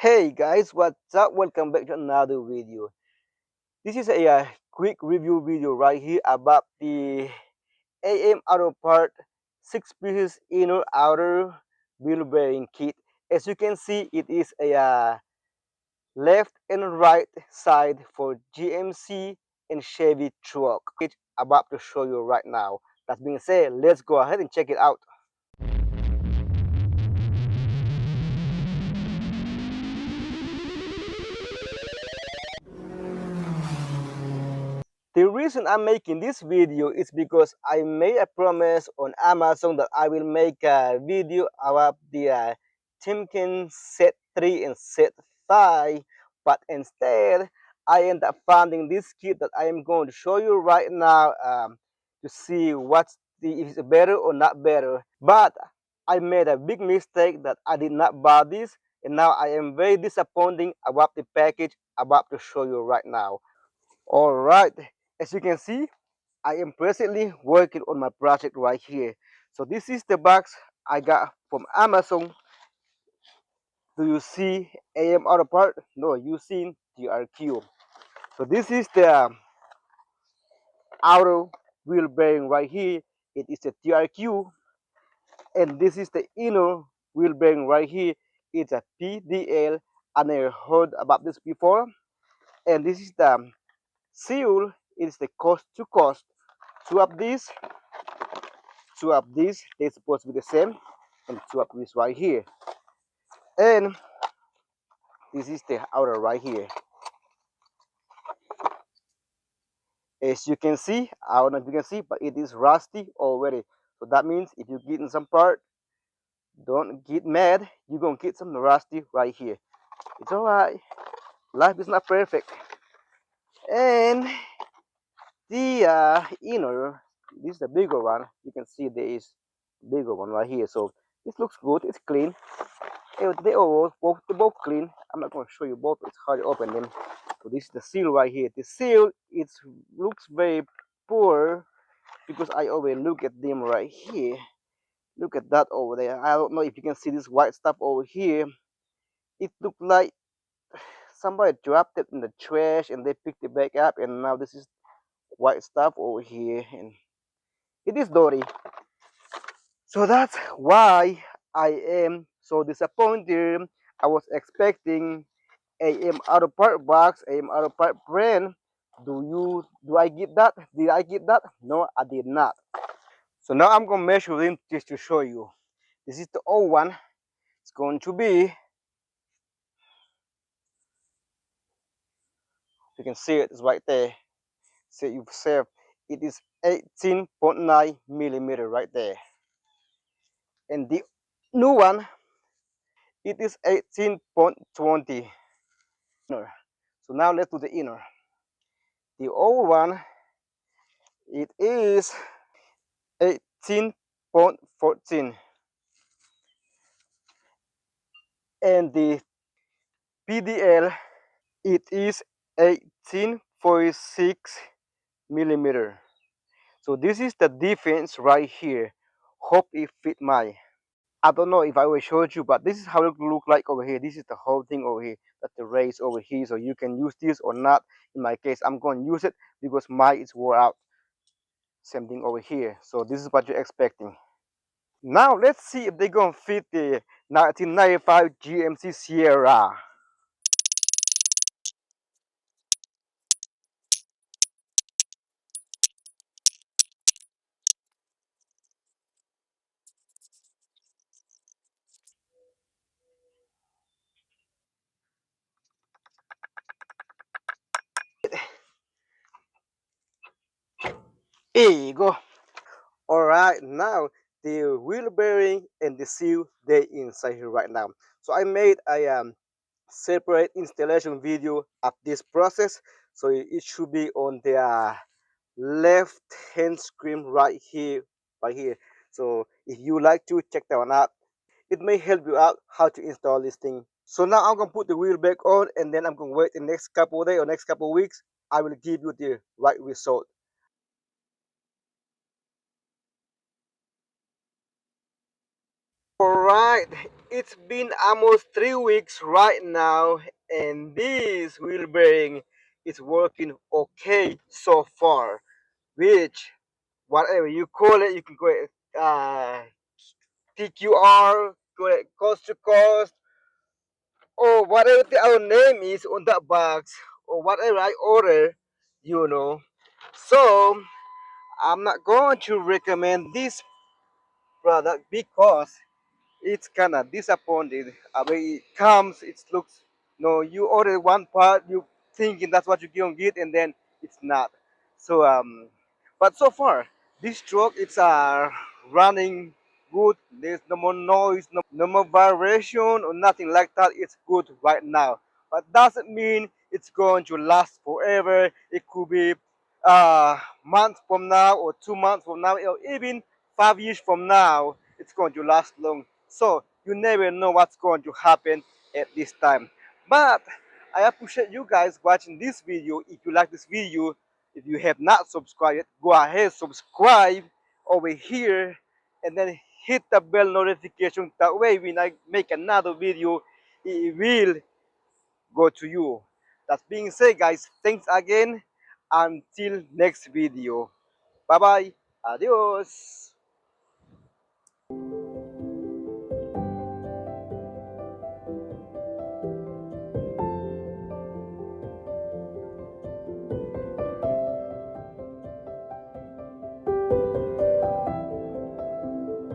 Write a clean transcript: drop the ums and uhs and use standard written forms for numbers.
Hey guys, what's up? Welcome back to another video. This is a quick review video right here about the AM Autopart 6 pieces inner outer wheel bearing kit. As you can see, it is a left and right side for GMC and Chevy Truck. It's about to show you right now. That being said, let's go ahead and check it out. The reason I'm making this video is because I made a promise on Amazon that I will make a video about the Timken Set3 and Set5, but instead I end up finding this kit that I am going to show you right now to see if it's better or not better. But I made a big mistake that I did not buy this, and now I am very disappointed about the package about to show you right now. All right, as you can see, I am presently working on my project right here. So this is the box I got from Amazon. Do you see AM Autopart? No, you seen TRQ. So this is the outer wheel bearing right here. It is the TRQ, and this is the inner wheel bearing right here. It's a PDL, and I heard about this before. And this is the seal. It's the cost to cost. Two of these, they're supposed to be the same, and two of these right here. And this is the outer right here. As you can see, I don't know if you can see, but it is rusty already. So that means if you get in some part, don't get mad. You're gonna get some rusty right here. It's all right. Life is not perfect. And the inner, this is the bigger one. You can see there is a bigger one right here. So this looks good. It's clean. They all both clean. I'm not going to show you both. It's hard to open them. So this is the seal right here. The seal it looks very poor because I always look at them right here. Look at that over there. I don't know if you can see this white stuff over here. It looked like somebody dropped it in the trash and they picked it back up, and now this is white stuff over here, and it is dirty. So that's why I am so disappointed. I was expecting AM Autopart box, AM Autopart brand. Do I get that? Did I get that? No, I did not. So now I'm gonna measure them just to show you. This is the old one. It's going to be, you can see it's right there. See you save. It is 18.9 millimeter right there. And the new one, it is 18.20. So now let's do the inner. The old one, it is 18.14, and the PDL, it is 18.46 millimeter. So this is the difference right here. Hope it fit my. I don't know if I will show you, but this is how it look like over here. This is the whole thing over here. That's the race over here. So you can use this or not. In my case, I'm going to use it because mine is wore out. Same thing over here. So this is what you're expecting. Now let's see if they're gonna fit the 1995 GMC Sierra. Here you go. All right, now the wheel bearing and the seal, they inside here right now. So I made a separate installation video of this process. So it should be on the left hand screen right here, right here. So if you like to check that one out, it may help you out how to install this thing. So now I'm gonna put the wheel back on, and then I'm gonna wait the next couple of days or next couple of weeks. I will give you the right result. All right, it's been almost 3 weeks right now, and this wheel bearing is working okay so far. Which, whatever you call it, you can call it TQR, call it cost to cost, or whatever the our name is on that box, or whatever I order, you know. So I'm not going to recommend this product because it's kind of disappointed. When it comes, it looks, no, you order one part, you thinking that's what you're gonna get, and then it's not. So but so far this truck, it's running good. There's no more noise, no more vibration or nothing like that. It's good right now, but doesn't mean it's going to last forever. It could be months from now, or 2 months from now, or even 5 years from now. It's going to last long. So you never know what's going to happen at this time. But I appreciate you guys watching this video. If you like this video, if you have not subscribed yet, go ahead, subscribe over here, and then hit the bell notification. That way when I make another video, it will go to you. That being said, guys, thanks again. Until next video. Bye bye. Adios.